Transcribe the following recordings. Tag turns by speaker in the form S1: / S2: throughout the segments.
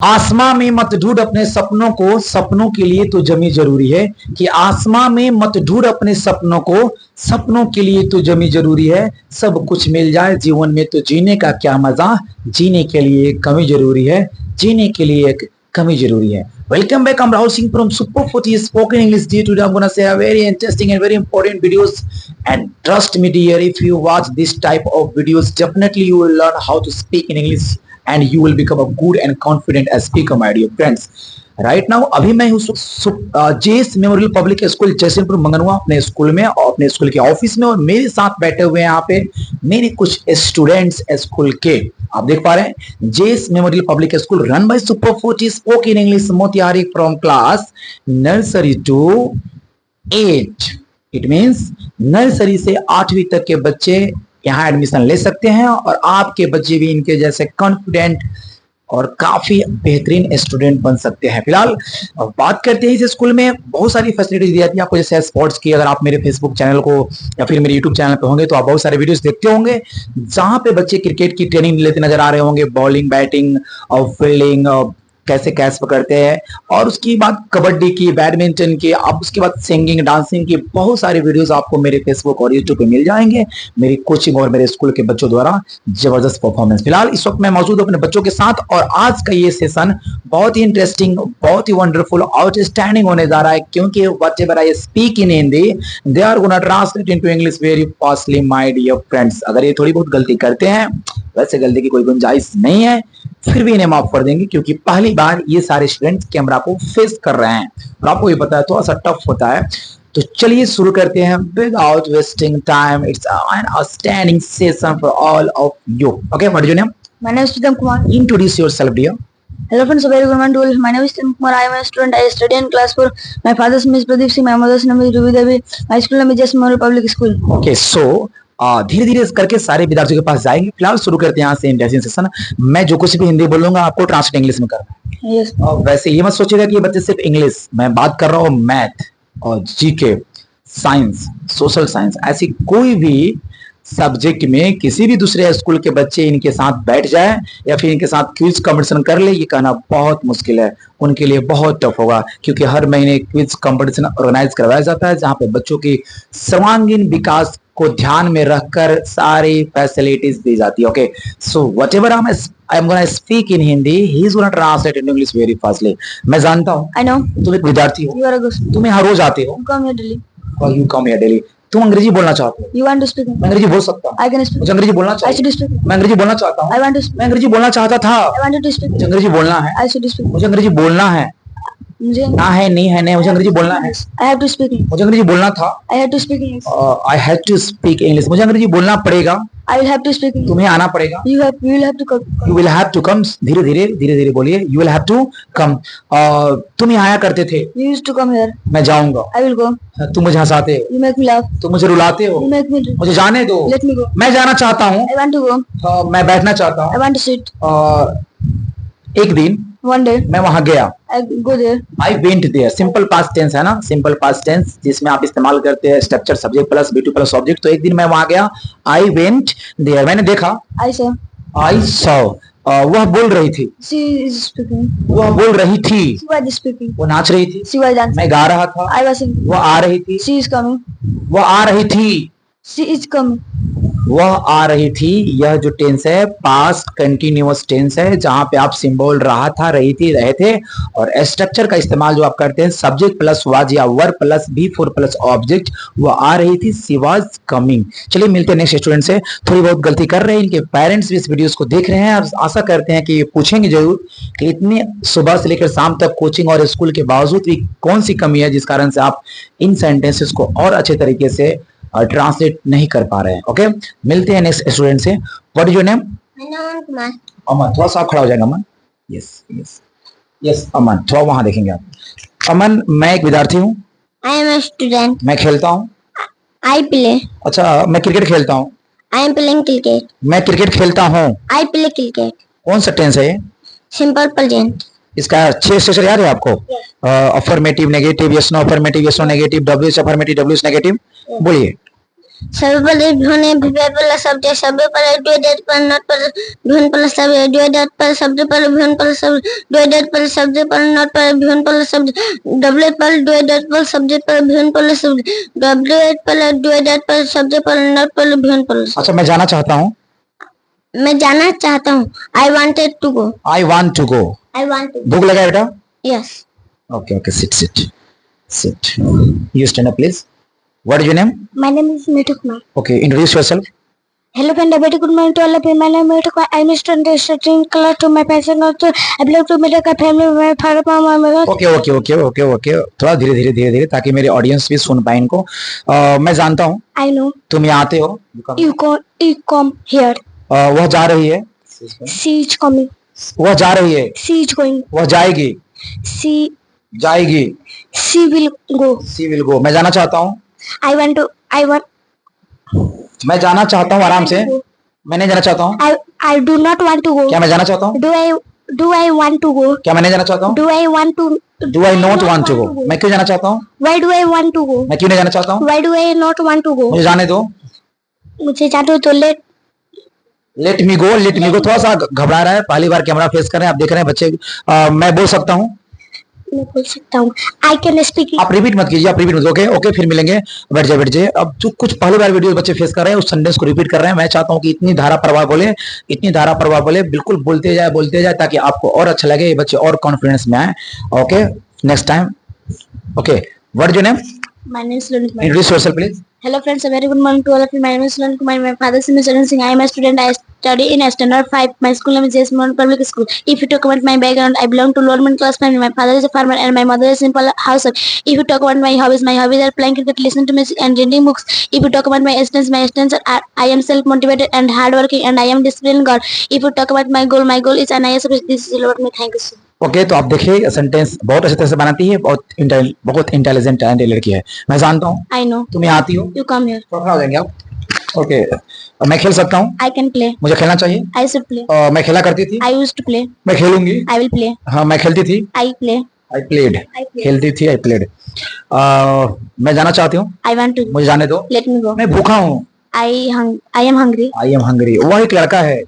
S1: आसमां में मत ढूंढ अपने सपनों को, सपनों के लिए तो जमी जरूरी है। कि आसमां में मत ढूंढ अपने सपनों को, सपनों के लिए तो जमी जरूरी है। सब कुछ मिल जाए जीवन में तो जीने का क्या मजा, जीने के लिए एक कमी जरूरी है, जीने के लिए एक कमी जरूरी है। Welcome back. I'm Rahul Singh from Super 40 Spoken English. Dear, today I'm gonna say a very interesting and very important videos. And trust me, dear, if you watch this type of videos, definitely you will learn how to speak in English and you will become a good and confident as speaker, my dear friends. Right now अभी मैं हूँ JS memorial public school जैसलपुर मंगनवा अपने school में और अपने school के office में, और मेरे साथ बैठे हुए हैं यहाँ पे मेरे कुछ स्टूडेंट्स स्कूल के। आप देख पा रहे हैं JS memorial public school run by super 40 spoken English Motihari from class nursery to 8। It means nursery से 8वीं तक के बच्चे यहाँ एडमिशन ले सकते हैं और आपके बच्चे भी इनके जैसे कॉन्फिडेंट और काफी बेहतरीन स्टूडेंट बन सकते हैं। फिलहाल बात करते हैं इस स्कूल में बहुत सारी फैसिलिटीज दी जाती है आपको, जैसे स्पोर्ट्स की। अगर आप मेरे फेसबुक चैनल को या फिर मेरे यूट्यूब चैनल पे होंगे तो आप बहुत सारे वीडियोस देखते होंगे जहां पे बच्चे क्रिकेट की ट्रेनिंग लेते नजर आ रहे होंगे, बॉलिंग, बैटिंग और फील्डिंग, कैसे कैच पकड़ते हैं, और उसकी बाद कबड्डी की, बैडमिंटन की, अब उसके बाद सिंगिंग, डांसिंग की बहुत सारे वीडियोस आपको मेरे फेसबुक और यूट्यूब पे मिल जाएंगे मेरी कोचिंग और मेरे स्कूल के बच्चों द्वारा जबरदस्त परफॉर्मेंस। फिलहाल इस वक्त मैं मौजूद हूं अपने बच्चों के साथ और आज का ये सेशन बहुत ही इंटरेस्टिंग, बहुत ही वंडरफुल, आउटस्टैंडिंग होने जा रहा है, क्योंकि whatever I speak in Hindi they are gonna translate into English very fastly my dear friends. अगर ये थोड़ी बहुत गलती करते हैं, वैसे गलती की कोई गुंजाइश नहीं है, फिर भी इन्हें माफ कर देंगे क्योंकि पहली बार ये सारे स्टूडेंट कैमरा को फेस कर रहे हैं और आपको ये पता है थोड़ा सा टफ होता है। तो चलिए शुरू करते हैं without wasting time. It's an outstanding session for all of you. Okay, what is your name?
S2: My name is Pritam Kumar.
S1: Introduce yourself, dear.
S2: Hello friends, a very good morning. My name is Pritam Kumar. I am a student. I study in class 4. My father's name is Pradeep Singh. My mother's name is Ruby Devi. My school name is JS Memorial Public School.
S1: Okay, so धीरे धीरे करके सारे विद्यार्थियों के पास जाएंगे। फिलहाल शुरू करते हैं यहाँ से इंटरेस्टिंग सेशन। मैं जो कुछ भी हिंदी बोलूंगा आपको ट्रांसलेट इंग्लिश में करना है।
S2: Yes.
S1: वैसे ये मत सोचिएगा कि ये बच्चे सिर्फ इंग्लिश, मैं बात कर रहा हूँ मैथ और जीके, साइंस, सोशल साइंस, ऐसी कोई भी सब्जेक्ट में किसी भी दूसरे स्कूल के बच्चे इनके साथ बैठ जाए या फिर इनके साथ क्विज कंपटीशन कर ले, ये कहना बहुत मुश्किल है। उनके लिए बहुत टफ होगा क्योंकि हर महीने क्विज कंपटीशन ऑर्गेनाइज करवाया जाता है जहां पे बच्चों की सर्वांगीण विकास को ध्यान में रखकर सारी फैसिलिटीज दी जाती है। Okay, so whatever I am gonna speak in Hindi, he is gonna translate in English very fastly. मैं जानता हूँ
S2: I know.
S1: तुम एक विद्यार्थी हो,
S2: You are a good student.
S1: तुम यहाँ रोज आते हो
S2: You come here daily.
S1: और यू कम हियर डेली। तुम अंग्रेजी बोलना चाहते हो,
S2: You want to speak?
S1: मैं अंग्रेजी बोल सकता हूँ,
S2: I can speak.
S1: मुझे अंग्रेजी बोलना
S2: I
S1: चाहिए,
S2: should speak.
S1: मैं अंग्रेजी बोलना चाहता हूँ,
S2: I want to speak.
S1: मैं अंग्रेजी बोलना चाहता था,
S2: I wanted to speak.
S1: मुझे अंग्रेजी बोलना है,
S2: I should speak.
S1: मुझे अंग्रेजी बोलना है,
S2: मुझे
S1: ना है नहीं है नहीं, मुझे अंग्रेजी बोलना है,
S2: I have to speak English.
S1: मुझे अंग्रेजी बोलना था,
S2: I have to speak English.
S1: I have to speak English, मुझे अंग्रेजी बोलना पड़ेगा,
S2: I will have to speak English.
S1: तुम्हें आना पड़ेगा,
S2: You will have to come.
S1: You will have to come, धीरे धीरे बोलिए, you will have to come. तुम यहाँ आया करते थे,
S2: You used to come here.
S1: मैं जाऊंगा,
S2: I will go.
S1: तुम मुझे हंसाते हो,
S2: You make me laugh.
S1: तुम मुझे रुलाते हो,
S2: You make me.
S1: मुझे जाने दो,
S2: Let me go.
S1: मैं जाना चाहता हूँ,
S2: I want to go.
S1: मैं बैठना चाहता
S2: I
S1: हूँ।
S2: want to sit.
S1: एक दिन
S2: One day
S1: मैं वहां गया,
S2: I go there.
S1: I went there, simple past tense है ना, सिंपल पास्ट टेंस जिसमें आप इस्तेमाल करते हैं structure subject plus V two plus object. तो एक दिन मैं वहां गया, आई वेंट देयर, मैंने देखा,
S2: I saw.
S1: आई सॉ, वह बोल रही थी,
S2: She is speaking.
S1: वह बोल रही थी,
S2: She was speaking.
S1: वो नाच रही थी,
S2: She was dancing.
S1: मैं गा रहा था,
S2: I was singing.
S1: वह आ रही थी,
S2: She is coming.
S1: वह आ रही थी,
S2: She is coming.
S1: वह आ रही थी। यह जो टेंस है पास्ट कंटिन्यूअस टेंस है जहां पे आप सिंबल रहा था, रही थी, रहे थे, और स्ट्रक्चर का इस्तेमाल जो आप करते हैं सब्जेक्ट प्लस वाज या verb plus V four plus object. वह आ रही थी, सी वाज कमिंग। चलिए मिलते हैं नेक्स्ट स्टूडेंट से। थोड़ी बहुत गलती कर रहे हैं, इनके पेरेंट्स भी इस वीडियोस को देख रहे हैं और आशा करते हैं कि ये पूछेंगे जरूर कि इतने सुबह से लेकर शाम तक कोचिंग और स्कूल के बावजूद भी कौन सी कमी है जिस कारण से आप इन सेंटेंसेस को और अच्छे तरीके से ट्रांसलेट नहीं कर पा रहे हैं। ओके, मिलते हैं नेक्स्ट स्टूडेंट से। What is your name?
S2: Aman Kumar.
S1: Aman, थोड़ा सा खड़ा हो जाएगा Aman. Yes yes yes Aman, थोड़ा वहां देखेंगे आप। अमन, मैं एक विद्यार्थी हूँ,
S2: I am a student.
S1: मैं खेलता हूँ।
S2: I play.
S1: अच्छा, मैं क्रिकेट खेलता हूँ।
S2: I am playing cricket.
S1: मैं क्रिकेट खेलता हूँ।
S2: I play cricket.
S1: कौन सा टेंस है ये?
S2: Simple present.
S1: इसका 6 स्ट्रक्चर याद है आपको? Affirmative, negative, yes no, affirmative, yes no, negative, W H affirmative, W H negative. बोलिए।
S2: सर्वपल्ली ध्वनि विभव प्लस सब्जेक्ट शब्द पर डुएट पर नॉट पर ध्वनि प्लस सब्जेक्ट डुएट पर शब्द पर ध्वनि प्लस डुएट पर शब्द पर नॉट पर ध्वनि प्लस डब्ल्यू पर डुएट पर सब्जेक्ट पर ध्वनि प्लस डब्ल्यू पर डुएट पर शब्द पर नॉट पर ध्वनि प्लस।
S1: अच्छा, मैं जाना चाहता हूँ।
S2: मैं जाना चाहता हूँ। I wanted to go.
S1: I want to go.
S2: I want to.
S1: भूख लगा है बेटा?
S2: Yes.
S1: Okay okay, sit. You stand up please. What is your name?
S2: My name is Meetu Kumar.
S1: Okay, introduce yourself.
S2: Hello friend, a very good morning to all of you. My name is Meetu Kumar. I am a student studying class to my passion also. I belong to middle class family. My father, mama, mother.
S1: Okay, थोड़ा धीरे ताकि मेरे audience भी सुन पाए इनको। मैं जानता हूँ।
S2: I know.
S1: तुम यहाँ आते हो।
S2: You come here.
S1: वह जा रही है।
S2: She is coming.
S1: वह जा रही है।
S2: She is going.
S1: वह जाएगी।
S2: She
S1: जाएगी।
S2: She will go.
S1: She will go. मैं जाना चाहता हूँ।
S2: I want.
S1: मैं जाना चाहता हूँ आराम से। मैं नहीं जाना चाहता हूँ।
S2: I do not want to go.
S1: क्या मैं जाना चाहता हूँ?
S2: Do I want to go?
S1: क्या मैं नहीं जाना चाहता हूँ?
S2: Do I want to?
S1: Do I not want to go? मैं क्यों जाना चाहता हूँ?
S2: Why do I want to go?
S1: मैं क्यों नहीं जाना चाहता हूँ?
S2: Why do I not want to go?
S1: मुझे जाने दो।
S2: मुझे जाने दो तो
S1: लेट मी गो। थोड़ा सा घबरा रहा है, पहली बार कैमरा फेस कर रहे हैं, आप देख रहे हैं बच्चे। मैं बोल सकता हूँ।
S2: मैं बोल सकता हूँ। I can speak.
S1: आप रिपीट मत कीजिए। ओके, फिर मिलेंगे। बैठ जाइए। अब जो कुछ पहली बार वीडियो बच्चे फेस कर रहे हैं उस सेंटेंस को रिपीट कर रहे हैं। मैं चाहता हूँ कि इतनी धारा प्रवाह बोले, बिल्कुल बोलते जाए ताकि आपको और अच्छा लगे, ये बच्चे और कॉन्फिडेंस में आए। Okay, next time. Okay, what is your name?
S2: My name is Lonik Kumar.
S1: Introduce yourself please.
S2: Hello friends, a very good morning to all of you. My name is Lonik Kumar. My father's name is Charan Singh. I am a student. I study in standard 5. My school name is J.S. Mohan Public School. If you talk about my background, I belong to lower middle class family. My father is a farmer and my mother is a simple housewife. If you talk about my hobbies are playing cricket, listening to music and reading books. If you talk about my strengths are I am self-motivated and hardworking and I am disciplined girl. If you talk about my goal is an IAS officer. This is about me. Thank you so much.
S1: Okay, तो आप देखिए sentence बहुत अच्छी तरह से बनाती है, बहुत इंटेलिजेंट लड़की है। मैं जानता हूँ।
S2: I know.
S1: तुम यहाँ आती हो।
S2: You come here.
S1: खड़ा हो जाएंगे आप। ओके, मैं खेल सकता हूँ।
S2: I can play.
S1: मुझे खेलना चाहिए।
S2: I should play.
S1: मैं खेला करती थी।
S2: I used to play.
S1: मैं खेलूंगी।
S2: I will play.
S1: हाँ, मैं खेलती थी।
S2: I play.
S1: I played. खेलती थी। I played. मैं जाना चाहती हूँ।
S2: I want to.
S1: मुझे जाने दो।
S2: Let me go.
S1: मैं भूखा हूँ।
S2: I am hungry.
S1: I am hungry. वह एक लड़का है।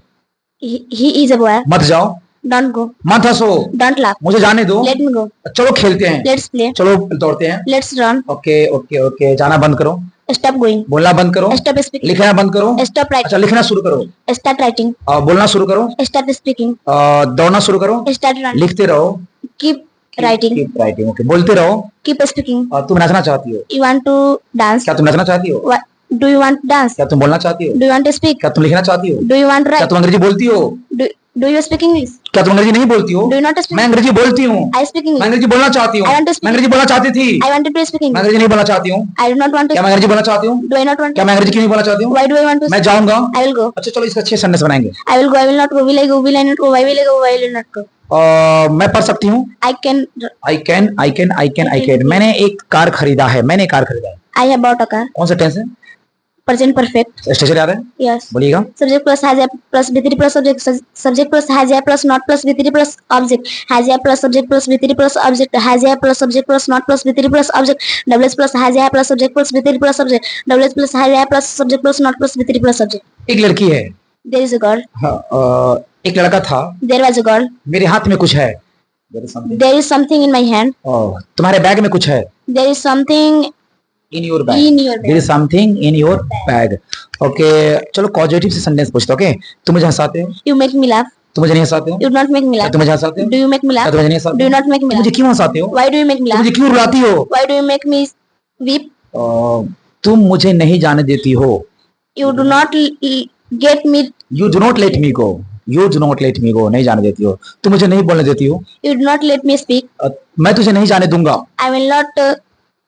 S2: He is a boy.
S1: मत जाओ।
S2: Don't go.
S1: मत हंसो।
S2: Don't laugh.
S1: मुझे जाने दो।
S2: Let me go.
S1: चलो खेलते हैं।
S2: Let's play.
S1: चलो दौड़ते हैं।
S2: Let's run.
S1: ओके, जाना बंद करो।
S2: Stop going.
S1: बोलना बंद करो।
S2: Stop speaking.
S1: लिखना बंद करो।
S2: Stop writing.
S1: अच्छा, लिखना शुरू करो।
S2: Start writing.
S1: बोलना शुरू करो।
S2: Start speaking.
S1: दौड़ना शुरू करो।
S2: Start running.
S1: लिखते रहो।
S2: Keep writing.
S1: Keep writing. Okay, बोलते रहो।
S2: Keep speaking.
S1: तुम नाचना चाहती हो।
S2: You want to dance?
S1: क्या तुम नाचना चाहती हो?
S2: Do you want to dance?
S1: क्या तुम बोलना चाहती हो?
S2: Do you want to speak?
S1: क्या तुम लिखना चाहती हो?
S2: Do you want to
S1: क्या
S2: write?
S1: तुम अंग्रेजी बोलती हो?
S2: Do you speak English?
S1: क्या तुम अंग्रेजी नहीं बोलती हो?
S2: Do you not speak?
S1: मैं अंग्रेजी बोलती हूँ।
S2: I speak
S1: मैं
S2: English.
S1: अंग्रेजी बोलना चाहती हूँ।
S2: I want to speak.
S1: मैं अंग्रेजी बोलना चाहती थी।
S2: I wanted to speak
S1: मैं
S2: English.
S1: अंग्रेजी नहीं बोलना चाहती हूँ।
S2: I do not want to.
S1: क्या मैं अंग्रेजी बोलना चाहती हूँ?
S2: Do I not want
S1: क्या
S2: to?
S1: मैं अंग्रेजी क्यों नहीं बोलना चाहती हूँ?
S2: Why do I want to?
S1: मैं जाऊंगा।
S2: I will go.
S1: अच्छा, चलो इसका 6 सेंटेंस बनाएंगे।
S2: I will go. I will not go. Will I go? Will I not go? Why will I go? Why will I not go?
S1: मैं पढ़ सकती हूँ।
S2: I can.
S1: I can. मैंने एक कार खरीदा है।
S2: I have bought a car.
S1: कौन सा टेंस है?
S2: Present perfect.
S1: स्टेशन याद है?
S2: Yes.
S1: बोलिएगा।
S2: Subject plus has a plus V3 plus subject. Subject plus has a plus not plus V3 plus object. Has a plus subject plus V3 plus object. Has a plus subject plus not plus V3 plus object. Double S plus has a plus subject plus V3 plus subject. Double S plus has a plus subject plus not plus V3 plus subject.
S1: एक लड़की है।
S2: There is a girl.
S1: एक लड़का था।
S2: There was a girl.
S1: मेरे हाथ में कुछ है।
S2: There is something in my hand.
S1: तुम्हारे बैग में कुछ है।
S2: There is something
S1: in your bag.
S2: In your bag.
S1: There is something in your bag. Okay, चलो पॉजिटिव से सेंटेंस पूछते हो। ओके, तुम मुझे हंसाते हो।
S2: You make me laugh.
S1: तुम मुझे नहीं हंसाते हो।
S2: You do not make me laugh.
S1: तुम मुझे हंसाते हो।
S2: Do you make me laugh?
S1: तुम मुझे नहीं हंसाते।
S2: Do you not make me laugh?
S1: मुझे क्यों हंसाते हो?
S2: Why do you make me
S1: तुम
S2: laugh?
S1: मुझे क्यों रुलाती हो?
S2: Why do you make me weep?
S1: तुम मुझे नहीं जाने देती हो।
S2: You do not get me.
S1: You do not let me go. You do not let me go. नहीं जाने देती हो। तुम मुझे नहीं बोलने देती हो।
S2: You do not let me speak.
S1: मैं तुझे नहीं जाने दूंगा।
S2: I will not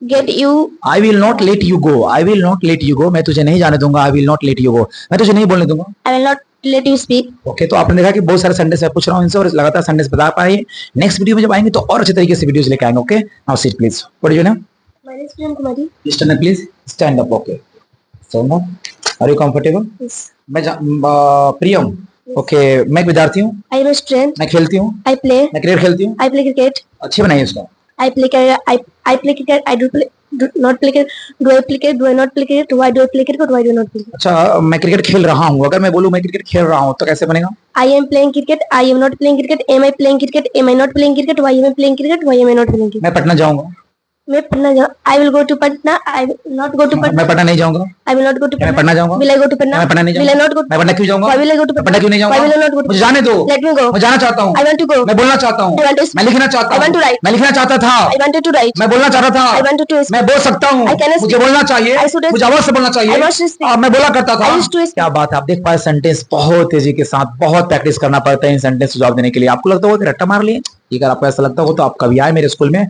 S2: get you.
S1: I will not let you go. I will not let you go. मैं तुझे नहीं जाने दूंगा। I will not let you go. मैं तुझे नहीं बोलने दूंगा।
S2: I will not let you speak.
S1: Okay, तो आपने देखा कि बहुत सारे सेंटेंस मैं पूछ रहा हूँ इनसे और लगातार सेंटेंस बता पाइए। नेक्स्ट वीडियो में जब आएंगे तो और अच्छे तरीके से वीडियोस लेके आएंगे। Okay, now sit please. What is your name?
S2: My name is Priyam Kumari.
S1: Stand up please. Stand up. Okay, stand up. Are you comfortable?
S2: Yes.
S1: मैं प्रियम। ओके, मैं एक विद्यार्थी हूँ।
S2: I am a student.
S1: मैं खेलती हूँ।
S2: I play.
S1: मैं cricket खेलती हूँ।
S2: I play cricket.
S1: अच्छी बनाइए उसका।
S2: I play cricket. I do play. Do not play cricket. Do I play cricket? Do I not play cricket? Why do I play cricket? Why do I not play cricket?
S1: अच्छा, मैं cricket खेल रहा हूँ, अगर मैं बोलूँ मैं cricket खेल रहा हूँ तो कैसे बनेगा?
S2: I am playing cricket. I am not playing cricket. Am I playing cricket? Am I not playing cricket? Why am I playing cricket? Why am I not playing cricket?
S1: मैं पटना जाऊंगा,
S2: मैं पटना जाऊँ. I will go to Patna. I will not go to Patna.
S1: मैं पटना नहीं जाऊंगा,
S2: I will not go to
S1: मैं
S2: Patna.
S1: Patna जाऊंगा,
S2: Will I go to Patna?
S1: मैं पटना नहीं
S2: Will I
S1: जाऊंगा,
S2: not go to
S1: मैं पटना क्यों जाऊंगा?
S2: Why will I go to
S1: मैं
S2: Patna?
S1: पटना क्यों नहीं
S2: Why will I
S1: जाऊंगा?
S2: not go to
S1: मुझे जाने दो,
S2: Let me go.
S1: मैं जाना चाहता हूँ,
S2: I want to go.
S1: मैं बोलना चाहता हूँ,
S2: I want to speak.
S1: मैं लिखना चाहता
S2: I want to
S1: हूँ,
S2: write.
S1: मैं लिखना चाहता था,
S2: I wanted to write.
S1: मैं बोलना चाहता था,
S2: I wanted to speak.
S1: मैं बोल सकता हूँ,
S2: I can speak.
S1: मुझे बोलना चाहिए,
S2: I should speak.
S1: मुझे आवाज से बोलना चाहिए,
S2: I must speak.
S1: मैं बोला करता था।
S2: I used to speak.
S1: क्या बात है, आप देख पाए सेंटेंस बहुत तेजी के साथ, बहुत प्रैक्टिस करना पड़ता है इन सेंटेंस जवाब देने के लिए। आपको लगता होगा कि रट्टा मार लिए, अगर आपको ऐसा लगता हो तो आप कभी आए मेरे स्कूल में।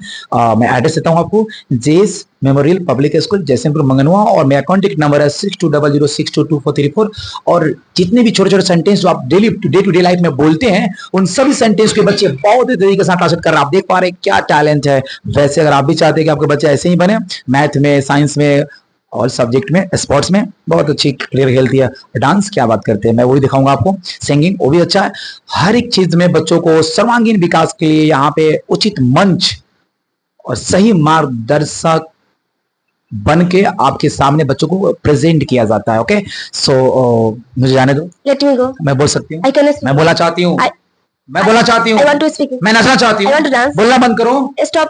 S1: मैं एड्रेस देता हूँ आपको, जेस मेमोरियल पब्लिक स्कूल जयसिंहपुर मंगनवा, और मेरा कॉन्टेक्ट नंबर है 6200622434। और जितने भी छोटे छोटे सेंटेंस जो आप daily day to day life में बोलते हैं, उन सभी सेंटेंस के बच्चे बहुत ही तरीके से ट्रांसलेट कर रहे हैं। आप देख पा रहे हैं क्या टैलेंट है। वैसे अगर आप भी चाहते हैं कि आपके बच्चे ऐसे ही बने, मैथ में, साइंस में, और सब्जेक्ट में, स्पोर्ट्स में बहुत अच्छी क्लियर खेलती है, डांस क्या बात करते हैं, मैं वही दिखाऊंगा आपको, सिंगिंग वो भी अच्छा है। हर एक चीज में बच्चों को सर्वांगीण विकास के लिए यहाँ पे उचित मंच और सही मार्गदर्शक बन के आपके सामने बच्चों को प्रेजेंट किया जाता है। ओके, सो मुझे जाने दो,
S2: Let me go.
S1: मैं बोल सकती हूँ,
S2: I can speak.
S1: मैं बोलना चाहती हूँ,
S2: I-
S1: मैं बोलना चाहती हूँ,
S2: I want to speak.
S1: मैं नाचना चाहती
S2: I want to
S1: हूँ,
S2: dance.
S1: बोलना बंद करो,
S2: Stop.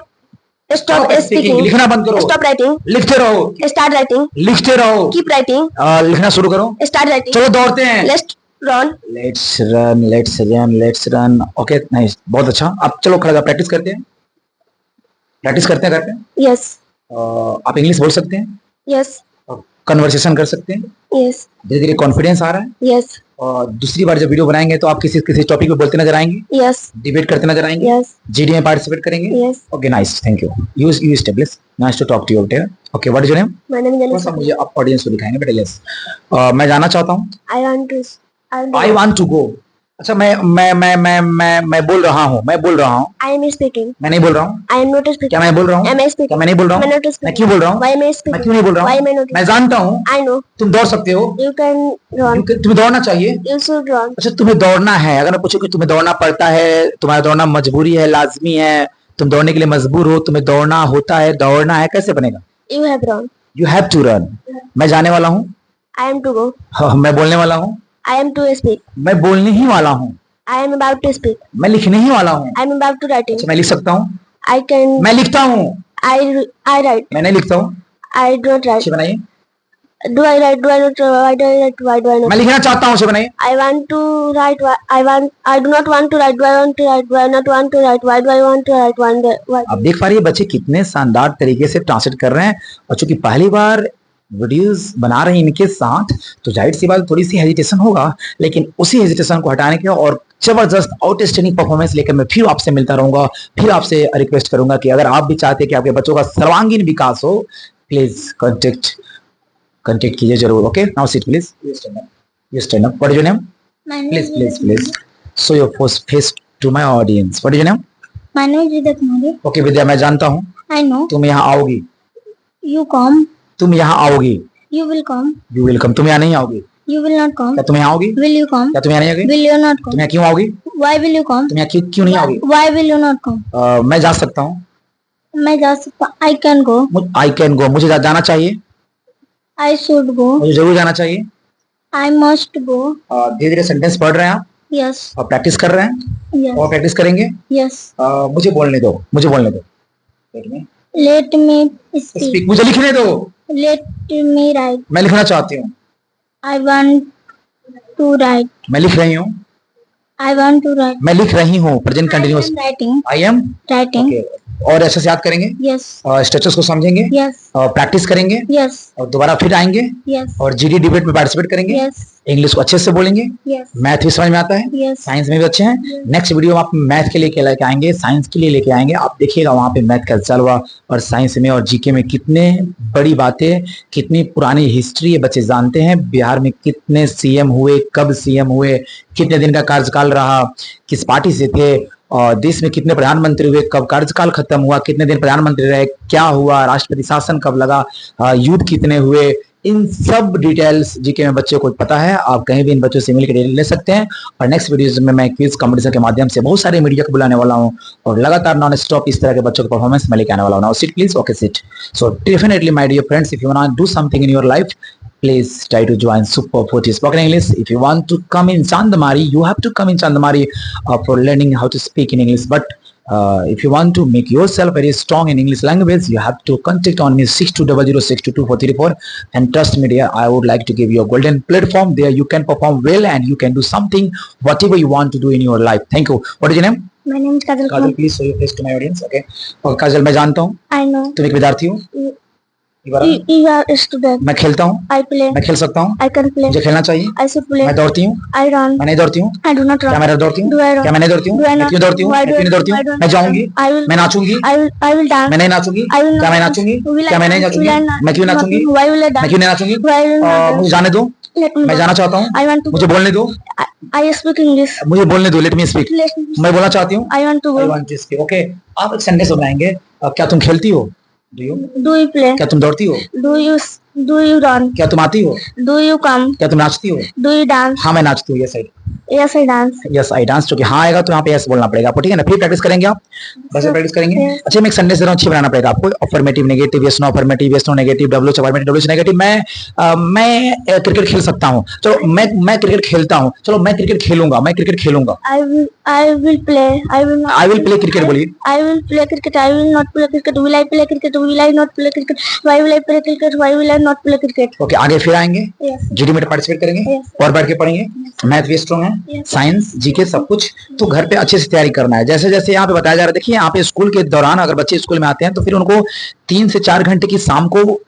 S2: Stop speaking.
S1: लिखना बंद करो,
S2: Stop writing.
S1: लिखते रहो,
S2: Start writing.
S1: लिखते रहो,
S2: Keep writing.
S1: लिखना शुरू करो,
S2: Start writing.
S1: चलो दौड़ते हैं,
S2: Let's run.
S1: Let's run. Okay, nice, बहुत अच्छा। अब चलो खड़ा प्रैक्टिस करते हैं, प्रैक्टिस करते हैं करके।
S2: Yes.
S1: आप इंग्लिश बोल सकते हैं,
S2: Yes.
S1: कन्वर्सेशन कर सकते हैं,
S2: Yes.
S1: धीरे धीरे कॉन्फिडेंस आ रहा है।
S2: Yes.
S1: और दूसरी बार जब वीडियो बनाएंगे तो आप किसी किसी टॉपिक पे बोलते नजर आएंगे,
S2: Yes.
S1: डिबेट करते नजर आएंगे,
S2: Yes.
S1: जीडी में पार्टिसिपेट करेंगे।
S2: Yes.
S1: Okay, nice, thank you, you establish, nice to talk to you. Okay, what is your name?
S2: My name is
S1: थोड़ा सा
S2: Anisha.
S1: मुझे आप ऑडियंस को दिखाएंगे बेटा। यस, मैं जाना चाहता हूँ,
S2: I want to.
S1: I want to go. अच्छा, मैं बोल रहा हूँ,
S2: I am speaking.
S1: मैं नहीं बोल रहा हूँ,
S2: I am not speaking.
S1: क्या मैं बोल रहा हूँ,
S2: Am I speaking?
S1: क्या मैं नहीं बोल रहा
S2: I'm
S1: हूँ,
S2: not speaking.
S1: मैं क्यों बोल रहा हूँ,
S2: Why am I
S1: मैं
S2: speaking?
S1: क्यों नहीं बोल रहा
S2: Why am I
S1: हूँ,
S2: not?
S1: मैं जानता हूँ
S2: I know.
S1: तुम दौड़ सकते हो,
S2: You can run.
S1: तुम्हें दौड़ना चाहिए।
S2: You should run.
S1: अच्छा, तुम्हें दौड़ना है, अगर मैं पूछूं कि तुम्हें दौड़ना पड़ता है, तुम्हारा दौड़ना मजबूरी है, लाजमी है, तुम दौड़ने के लिए मजबूर हो, तुम्हें दौड़ना होता है, दौड़ना है, कैसे बनेगा?
S2: You have run.
S1: You have to run. मैं जाने वाला हूँ,
S2: I am to go.
S1: मैं बोलने वाला हूँ,
S2: I am to speak.
S1: मैं बोलने ही वाला हूँ,
S2: I am about to speak.
S1: मैं लिखने ही वाला हूँ।
S2: I am about to writing.
S1: अच्छा, मैं लिख सकता हूँ,
S2: I can.
S1: मैं लिखता हूँ,
S2: I write.
S1: मैं नहीं लिखता हूँ।
S2: I do not write.
S1: अच्छे बनाइए,
S2: Do I write? Do I not? Why do I write? Why do I not?
S1: मैं लिखना चाहता हूँ, अच्छे बनाइए।
S2: I want to write. I do not want to write. Do I want to write? Do I not want to write? Why do I want to write? Why?
S1: आप देख पा रही है बच्चे कितने शानदार तरीके से ट्रांसलेट कर रहे हैं, और चूंकि पहली बार वीडियोस बना रहे हैं इनके साथ, तो जाहिर सी बात थोड़ी सी हेजिटेशन होगा, लेकिन उसी हेजिटेशन को हटाने के और जबरदस्त आउटस्टैंडिंग परफॉर्मेंस लेकर मैं फिर आपसे मिलता रहूंगा, फिर आपसे रिक्वेस्ट करूंगा कि अगर आप भी चाहते हैं कि आपके बच्चों का सर्वांगीण विकास हो, प्लीज कांटेक्ट कीजिए जरूर। Okay, now sit please, you stand up. What is your name?
S2: My name
S1: please show your face to my audience. What is your name?
S2: My name is Vidya Kumari.
S1: Okay Vidya, मैं जानता हूँ
S2: I know.
S1: तुम यहाँ आओगी,
S2: You come.
S1: तुम यहाँ आओगी,
S2: You will come.
S1: You will come, तुम यहाँ नहीं आओगी,
S2: You will not come.
S1: क्या तुम यहाँ आओगी,
S2: Will you come?
S1: क्या तुम यहाँ नहीं आओगी,
S2: Will you not
S1: तुम
S2: come?
S1: यहाँ क्यों आओगी,
S2: Why will you come?
S1: तुम यहाँ क्यों नहीं आओगी?
S2: Why will you not come?
S1: मैं जा सकता हूँ,
S2: मैं जा सकता. I can go.
S1: I can go, मुझे जाना चाहिए,
S2: I should go.
S1: मुझे जरूर जाना चाहिए।
S2: I must go.
S1: धीरे धीरे सेंटेंस पढ़ रहे हैं आप,
S2: Yes.
S1: और प्रैक्टिस कर रहे हैं,
S2: Yes.
S1: और प्रैक्टिस करेंगे।
S2: Yes.
S1: मुझे बोलने दो, मुझे बोलने दो। Let me
S2: Let me speak.
S1: speak, मुझे लिखने दो,
S2: Let me write.
S1: मैं लिखना चाहती हूँ,
S2: I want to write.
S1: मैं लिख रही हूँ,
S2: I want to write.
S1: मैं लिख रही हूँ, present
S2: I
S1: continuous,
S2: am writing.
S1: I am.
S2: Writing.
S1: और अच्छे से याद करेंगे,
S2: Yes.
S1: स्ट्रक्चर्स को समझेंगे,
S2: Yes.
S1: और प्रैक्टिस करेंगे,
S2: Yes.
S1: और दोबारा फिर आएंगे,
S2: Yes.
S1: और जीडी डिबेट में पार्टिसिपेट करेंगे,
S2: Yes.
S1: इंग्लिश को अच्छे से बोलेंगे,
S2: Yes.
S1: मैथ भी समझ में आता है,
S2: Yes.
S1: साइंस में भी अच्छे हैं। नेक्स्ट वीडियो में आप मैथ के लिए लेके आएंगे, साइंस के लिए लेके आएंगे, आप देखिएगा वहां पे मैथ का चल हुआ, और साइंस में और जीके में कितने बड़ी बातें, कितनी पुरानी हिस्ट्री ये बच्चे जानते हैं। बिहार में कितने सीएम हुए, कब सीएम हुए, कितने दिन का कार्यकाल रहा, किस पार्टी से थे, और देश में कितने प्रधानमंत्री हुए, कब कार्यकाल खत्म हुआ, कितने दिन प्रधानमंत्री रहे, क्या हुआ, राष्ट्रपति शासन कब लगा, युद्ध कितने हुए, इन सब डिटेल्स जीके में बच्चे को पता है, आप कहीं भी इन बच्चों से मिलकर डिटेल ले सकते हैं। और नेक्स्ट वीडियोज में मैं क्विज कंपटीशन के माध्यम से बहुत सारे मीडिया को बुलाने वाला हूं और लगातार नॉन स्टॉप इस तरह के बच्चों को परफॉर्मेंस में लेके आने वाला हूं। Sit please, okay sit. So definitely my dear friends, if you want to do something in your life, please try to join Super 40 Spoken English. If you want to come in Chandamari, you have to come in Chandamari for learning how to speak in English. But if you want to make yourself very strong in English language, you have to contact on me 6200622434. And trust me dear, I would like to give you a golden platform. There you can perform well and you can do something whatever you want to do in your life. Thank you. What is your name?
S2: My name is Kajal.
S1: Kajal, please show your face to my audience. Okay. और काजल, मैं जानता हूँ
S2: I know.
S1: तुम एक विद्यार्थी हो।
S2: You are a student.
S1: मैं खेलता हूँ,
S2: I play.
S1: मैं खेल सकता हूँ,
S2: I can play.
S1: मुझे खेलना चाहिए।
S2: I should play.
S1: मैं दौड़ती हूँ,
S2: I run.
S1: मैं नहीं दौड़ती हूँ,
S2: I do not
S1: क्या
S2: run.
S1: मैं दौड़ती हूँ,
S2: Do I run?
S1: क्या मैं नहीं दौड़ती हूँ,
S2: Do I
S1: मैं
S2: not?
S1: क्यों दौड़ती हूँ,
S2: Why
S1: मैं
S2: do
S1: क्यों नहीं दौड़ती
S2: I
S1: हूँ,
S2: don't
S1: मैं
S2: run?
S1: जाऊंगी,
S2: I will.
S1: मैं नाचूंगी,
S2: I will dance.
S1: मैं नहीं नाचूंगी,
S2: I will
S1: क्या मैं
S2: not
S1: नाचूंगी,
S2: dance. Will I
S1: क्या मैं नहीं
S2: dance?
S1: नाचूंगी,
S2: Will I not?
S1: मैं क्यों नाचूंगी,
S2: Why will I
S1: मैं
S2: dance?
S1: क्यों नहीं नाचूंगी,
S2: Why will I
S1: मुझे
S2: dance?
S1: जाने दो,
S2: Let me
S1: मैं
S2: go.
S1: जाना चाहता हूँ,
S2: I want to
S1: मुझे
S2: go.
S1: बोलने दो,
S2: I speak English.
S1: मुझे बोलने दो, let me speak,
S2: Let me.
S1: मैं बोलना चाहती हूँ,
S2: I want to
S1: I
S2: go.
S1: Want to speak. Okay, आप एक सेंटेंस बनाएंगे। क्या तुम खेलती हो? Do you?
S2: Do you play?
S1: क्या तुम दौड़ती हो?
S2: Do you run?
S1: क्या तुम आती हो?
S2: Do you come?
S1: क्या तुम नाचती हो?
S2: Do you dance?
S1: हाँ मैं नाचती हूँ, yes I,
S2: Yes, I dance.
S1: Yes I dance. क्योंकि हाँ आएगा तो यहाँ पे यस बोलना पड़ेगा आपको, ठीक है ना। फिर प्रैक्टिस करेंगे आप, बस प्रैक्टिस करेंगे। अच्छा, मैं एक सेंटेंस दे रहा हूँ, अच्छी बनाना पड़ेगा आपको। Affirmative, negative, yes no affirmative, yes no negative, W affirmative, W negative. मैं क्रिकेट खेल सकता हूँ, चलो मैं क्रिकेट खेलता हूँ, चलो मैं क्रिकेट खेलूंगा, मैं क्रिकेट खेलूंगा।
S2: I will play. I will not.
S1: I will play cricket बोलिए।
S2: I will play cricket. I will not play cricket. Will I play cricket? Will I not play cricket? Why will I play cricket? Why will I not play cricket?
S1: Okay, आगे फिर आएंगे,
S2: Yes.
S1: GD में participate करेंगे
S2: Yes.
S1: और बैठ के पढ़ेंगे। Math भी स्ट्रॉन्ग है,
S2: Yes.
S1: साइंस, जीके, सब कुछ तो घर पे अच्छे से तैयारी करना है। जैसे जैसे यहाँ पे बताया जा रहा है, देखिए यहाँ पे स्कूल के दौरान अगर बच्चे स्कूल में आते हैं तो फिर उनको 3 से 4 घंटे की शाम को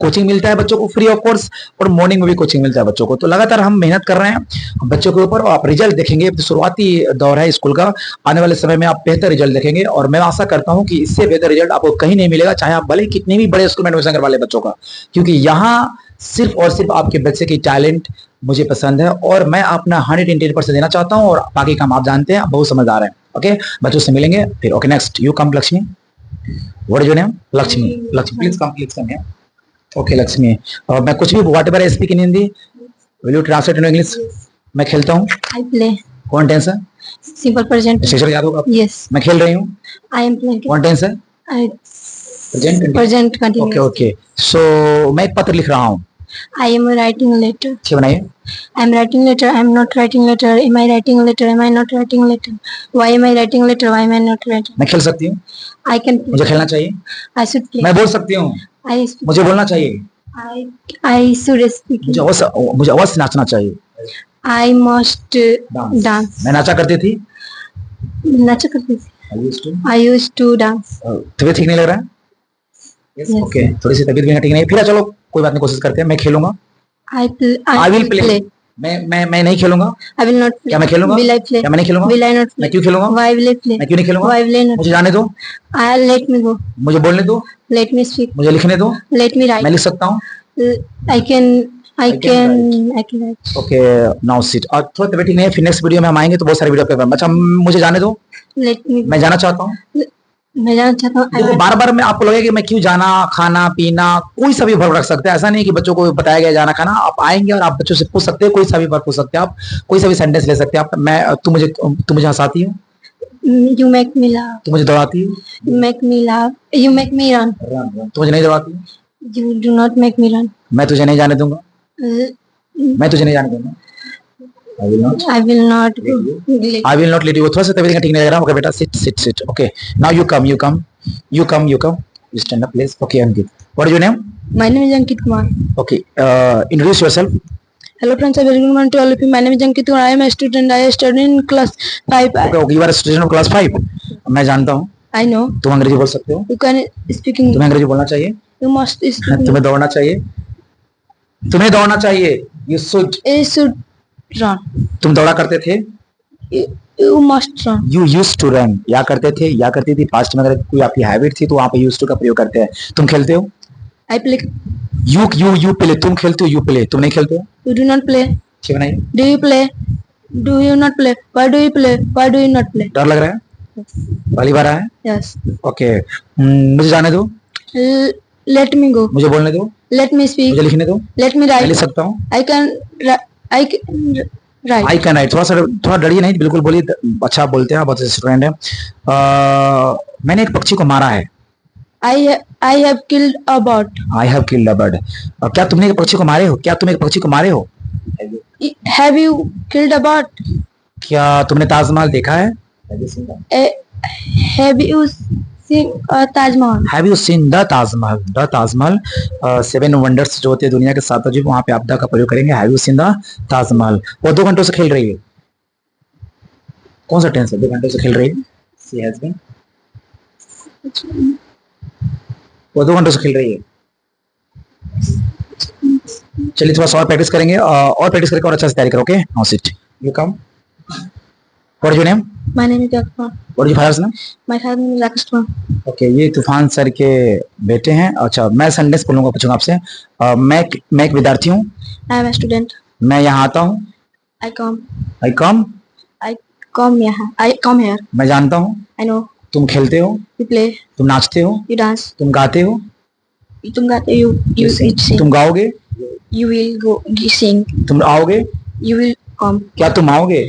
S1: कोचिंग मिलता है बच्चों को फ्री ऑफ कोर्स, और मॉर्निंग में भी कोचिंग मिलता है बच्चों को। तो लगातार हम मेहनत कर रहे हैं बच्चों के ऊपर, और आप रिजल्ट देखेंगे। तो शुरुआती दौर है स्कूल का, आने वाले समय में आप बेहतर रिजल्ट देखेंगे, और मैं आशा करता हूं कि इससे बेहतर रिजल्ट आपको कहीं नहीं मिलेगा, चाहे आप भले कितने भी बड़े स्कूल में एडमिशन करवा ले बच्चों का, क्योंकि यहाँ सिर्फ और सिर्फ आपके बच्चे की टैलेंट मुझे पसंद है, और मैं अपना 110% देना चाहता हूँ, और बाकी काम आप जानते हैं, आप बहुत समझदार हैं। ओके, बच्चों से मिलेंगे फिर। Okay, next you come Lakshmi. What is your name? Lakshmi. Lakshmi please come, please come here. Okay Lakshmi, और मैं कुछ भी what ever I speak in Hindi, will you translate in English? मैं खेलता हूँ,
S2: I play.
S1: कौन टेंस है?
S2: Simple present.
S1: शिक्षक याद होगा?
S2: Yes.
S1: मैं खेल रही हूँ,
S2: I am playing.
S1: कौन टेंस है?
S2: I
S1: present.
S2: present continuous.
S1: Okay okay, so मैं एक पत्र लिख रहा हूँ,
S2: I am writing a letter.
S1: अच्छे बनाइए।
S2: I am writing letter. I am not writing letter. Am I writing letter? Am I not writing letter? Why am I writing letter? Why am I not writing?
S1: मैं खेल सकती हूँ,
S2: I can play.
S1: मुझे खेलना चाहिए,
S2: I should play.
S1: मैं बोल सकती हूँ,
S2: I speak.
S1: मुझे बोलना चाहिए,
S2: I should speak.
S1: मुझे अवश्य नाचना चाहिए,
S2: I must dance.
S1: मैं नाचा करती थी,
S2: नाचा करती थी.
S1: I used to।
S2: I used to dance.
S1: तबीयत ठीक नहीं लग रहा है?
S2: Yes.
S1: ओके, थोड़ी सी तबीयत भी ठीक नहीं, फिर चलो कोई बात नहीं, कोशिश करते हैं। मैं खेलूंगा,
S2: I
S1: आई विल प्ले। मैं नहीं खेलूंगा,
S2: I will not play.
S1: क्या मैं खेलूंगा?
S2: Will I play?
S1: क्या मैं नहीं खेलूंगा?
S2: Will I not play?
S1: मैं क्यों खेलूंगा?
S2: Why will I play?
S1: मैं क्यों नहीं खेलूंगा?
S2: Why will I not?
S1: मुझे जाने दो,
S2: Let me go.
S1: मुझे बोलने दो,
S2: Let me speak.
S1: मुझे लिखने दो,
S2: Let me write.
S1: मैं लिख सकता हूँ।
S2: I can
S1: can
S2: write.
S1: Okay, now seat. और थोड़ा तबीयत ठीक नहीं है, फिर नेक्स्ट वीडियो में हम आएंगे तो बहुत सारे वीडियो पे। अच्छा, मुझे जाने दो,
S2: Let me.
S1: मैं जाना चाहता हूँ।
S2: मैं जानना चाहता हूँ.
S1: देखो बार बार मैं आपको लगेगा कि मैं क्यों जाना, खाना पीना कोई सा भी वर्ब रख सकते हैं, ऐसा नहीं कि बच्चों को बताया गया जाना खाना। आप आएंगे और आप बच्चों से पूछ सकते हैं, कोई सा भी वर्ब पूछ सकते हैं, आप कोई सा भी सेंटेंस ले सकते हैं। आप मैं तू मुझे हंसाती है,
S2: You make me laugh.
S1: तू मुझे दौड़ाती है,
S2: You make me laugh. You make me run.
S1: तू मुझे नहीं दौड़ाती है,
S2: You do not make me run.
S1: मैं तुझे नहीं जाने दूंगा,
S2: Uh,
S1: मैं तुझे नहीं जाने दूंगा। I will not
S2: I will not go.
S1: I will not let you go। थोड़ा सा तबीयत ठीक नहीं लग रहा। ओके बेटा, sit okay, now you come you stand up please। Okay Ankit, what is your name?
S2: My name is Ankit Kumar.
S1: Okay, introduce yourself।
S2: Hello friends, a very good morning to all of you. My name is Ankit Kumar. I am a student. I study in class 5.
S1: Okay, you are a student of class 5। मैं जानता हूँ
S2: I know.
S1: तुम अंग्रेजी बोल सकते हो,
S2: You can speak English.
S1: तुम्हें अंग्रेजी बोलना चाहिए,
S2: You must speak English.
S1: तुम्हें दौड़ना चाहिए, तुम्हें दौड़ना चाहिए। You should।
S2: You should run.
S1: तुम दौड़ा करते थे,
S2: You must run.
S1: you used to run। या करते थे, या करती थी, पास्ट में अगर कोई आपकी हैबिट थी तो वहाँ पे used to का प्रयोग करते हैं। तुम खेलते हो,
S2: I play.
S1: you play। तुम खेलते हो, you play। तुम नहीं खेलते हो,
S2: You do not play.
S1: ठीक नहीं।
S2: Do you play? Do you not play? Why do you play? Why do you not play?
S1: डर लग रहा है, पहली बार आया है,
S2: Yes.
S1: ओके। मुझे जाने दो,
S2: L- Let me go.
S1: मुझे बोलने दो,
S2: Let me speak.
S1: मुझे लिखने दो,
S2: Let me
S1: मैं लिख
S2: write.
S1: सकता हूँ।
S2: I can write.
S1: I can write. थोड़ा डरिए नहीं, बिल्कुल बोलिए। अच्छा बोलते हैं, बहुत अच्छे स्टूडेंट हैं। मैंने एक पक्षी को मारा है।
S2: I have killed a bird.
S1: I have killed a bird. क्या तुमने एक पक्षी को मारे हो? क्या तुम एक पक्षी को मारे हो?
S2: Have you killed a bird?
S1: क्या तुमने ताजमहल देखा है?
S2: Have you seen Taj Mahal?
S1: Have you seen the Taj Mahal? The Taj Mahal 7 wonders जो होते हैं दुनिया के 7 अजूबे, वहां पे आप द का प्रयोग करेंगे। Have you seen the Taj Mahal? वो 2 घंटों से खेल रही है। कौन सा टेंस है? 2 घंटों से खेल रही है। सी हैज बीन। वो 2 घंटों से खेल रही है। चलिए थोड़ा सा और प्रैक्टिस करेंगे, और प्रैक्टिस करके और अच्छा से तैयारी करो। Okay, now seat, you come. What is your name?
S2: My name is Yakman.
S1: What is your father's name?
S2: My father name is Rakesh Kumar.
S1: Okay, ये तूफान सर के बेटे हैं। अच्छा, मैं सेंटेंस बोलूंगा, पूछूंगा आपसे। मैं एक विद्यार्थी हूँ।
S2: I am a student.
S1: मैं यहाँ आता हूँ।
S2: I come.
S1: I come.
S2: I come here. I come here.
S1: मैं जानता हूँ।
S2: I know.
S1: तुम खेलते हो,
S2: You play.
S1: तुम नाचते हो,
S2: You dance.
S1: तुम गाते हो,
S2: You sing.
S1: तुम गाओगे,
S2: You will go sing.
S1: तुम आओगे।
S2: You will come.
S1: क्या तुम आओगे?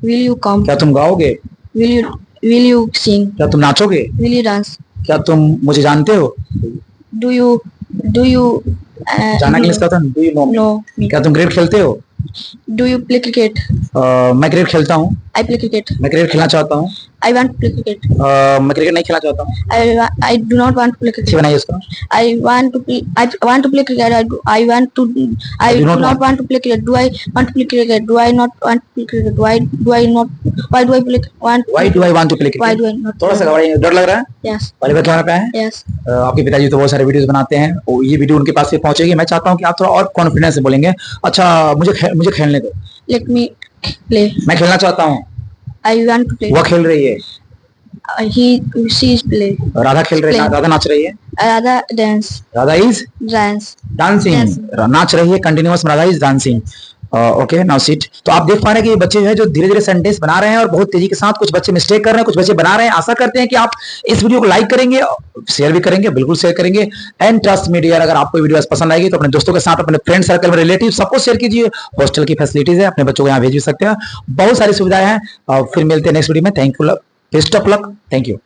S2: Will you come?
S1: क्या तुम गाओगे?
S2: Will you sing?
S1: क्या तुम नाचोगे?
S2: Will you dance?
S1: क्या तुम मुझे जानते हो?
S2: Do you
S1: जाना इंग्लिश का था। Do you know me?
S2: know me?
S1: क्या तुम क्रिकेट खेलते हो?
S2: Do you play cricket?
S1: मैं क्रिकेट खेलता हूँ।
S2: I play cricket.
S1: मैं क्रिकेट खेलना चाहता हूँ।
S2: I want to play cricket.
S1: मैं क्रिकेट नहीं खेलना चाहता हूँ।
S2: I do not want to play cricket.
S1: अच्छी बनाइए उसका।
S2: I want to play cricket. I do not want to play cricket. Do I want to play cricket? Do I not want to play cricket? Why do I play want?
S1: Why do I want to play cricket?
S2: Why do I not?
S1: थोड़ा सा घबराइए, डर लग रहा है?
S2: Yes.
S1: पहली बार camera पे आए हैं?
S2: Yes.
S1: आपके पिताजी तो बहुत सारे वीडियोस बनाते हैं, और ये वीडियो उनके पास भी पहुंचेगी। मैं चाहता हूँ कि आप थोड़ा और कॉन्फिडेंस से बोलेंगे। अच्छा, मुझे खेलने दो।
S2: Let me play.
S1: मैं खेलना चाहता हूँ।
S2: I want to play.
S1: वो खेल रही है।
S2: She is play.
S1: राधा खेल रही है।
S2: Play.
S1: राधा नाच रही है।
S2: Rather dance.
S1: Radha is
S2: Dance.
S1: Dancing. नाच रही है continuous. Radha is dancing. Okay, now seat. तो आप देख पा रहे हैं कि ये बच्चे जो है जो धीरे धीरे सेंटेंस बना रहे हैं, और बहुत तेजी के साथ। कुछ बच्चे मिस्टेक कर रहे हैं, कुछ बच्चे बना रहे हैं। आशा करते हैं कि आप इस वीडियो को लाइक करेंगे, शेयर भी करेंगे। बिल्कुल शेयर करेंगे। एंड ट्रस्ट मी डियर, अगर आपको वीडियो पसंद आएगी तो अपने दोस्तों के साथ, अपने फ्रेंड सर्कल में, रिलेटिव सबको शेयर कीजिए। हॉस्टल की फैसिलिटीज है, अपने बच्चों को यहाँ भेज भी सकते हैं। बहुत सारी सुविधाएं हैं। फिर मिलते हैं नेक्स्ट वीडियो में। Thank you, best of luck. Thank you.